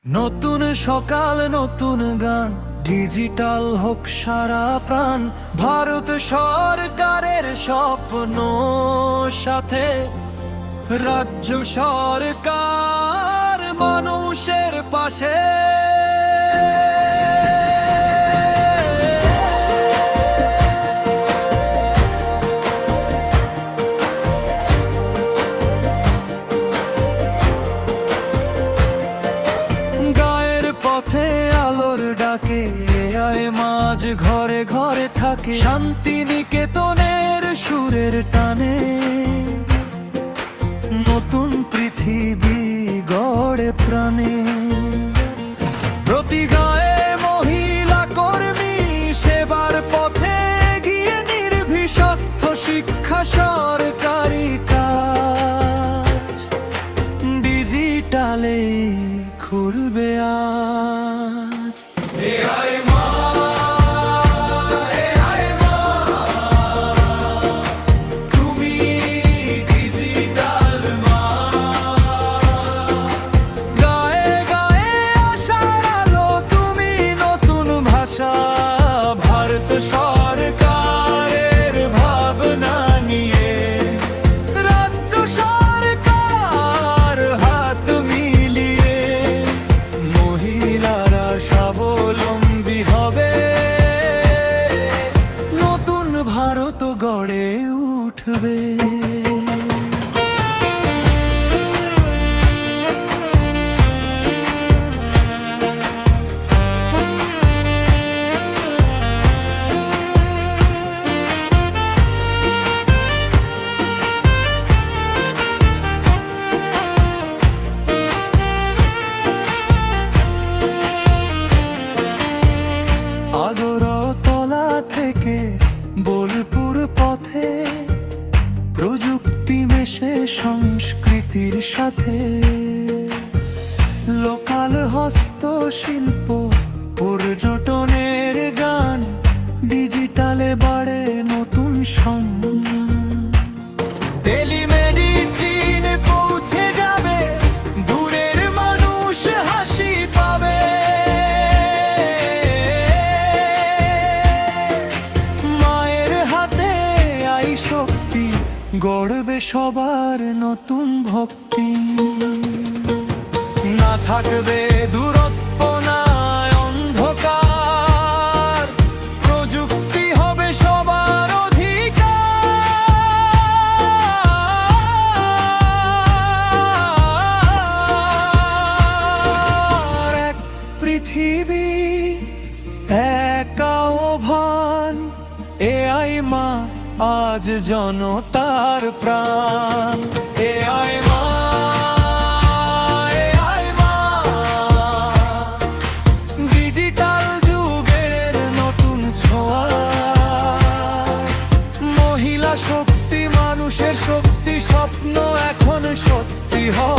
নতুন সকাল নতুন গান, ডিজিটাল হোক সারা প্রাণ। ভারত সরকারের স্বপ্ন সাথে রাজ্য সরকার মানুষের পাশে। পথে আলোর ডাকে আয় মাঝ ঘরে ঘরে থাকে, শান্তি নিকেতনের সুরের টানে নতুন পৃথিবী গড়ে প্রাণে। প্রতি গায়ে মহিলা কর্মী সেবার পথে গিয়ে নির্ভীক শিক্ষা সরকারি কাজ ডিজিটালে খুলবে আজ। তুমি ডিজিটাল মা, গায়ে গায়ে আশার আলো তুমি নতুন ভাষা। ভারত সরকারের ভাবনা নিয়ে রাজ্য সরকার হাত মিলিয়ে মহিলারা স্বাবলম্বী হবে, নতুন ভারত গড়ে উঠবে। আগরতলা থেকে বোলপুর পথে প্রযুক্তি মেশে সংস্কৃতির সাথে। লোকাল হস্তশিল্প পর্যটনের গান ডিজিটালে বাড়ে নতুন সম্মান। টেলিমেডিসিন পৌঁছে যাবে, দূরের মানুষ হাসি পাবে। মায়ের হাতে আই শক্তি গড়বে সবার নতুন ভক্তি। না থাকবে দূরত্ব না অন্ধকার, প্রযুক্তি হবে সবার অধিকার। এক পৃথিবী এক আহ্বান, এআই মা আজ জনতার প্রাণ। এআই মা, এআই মা, ডিজিটাল যুগের নতুন ছোঁয়া। মহিলা শক্তি মানুষের শক্তি, স্বপ্ন এখন সত্যি হয়।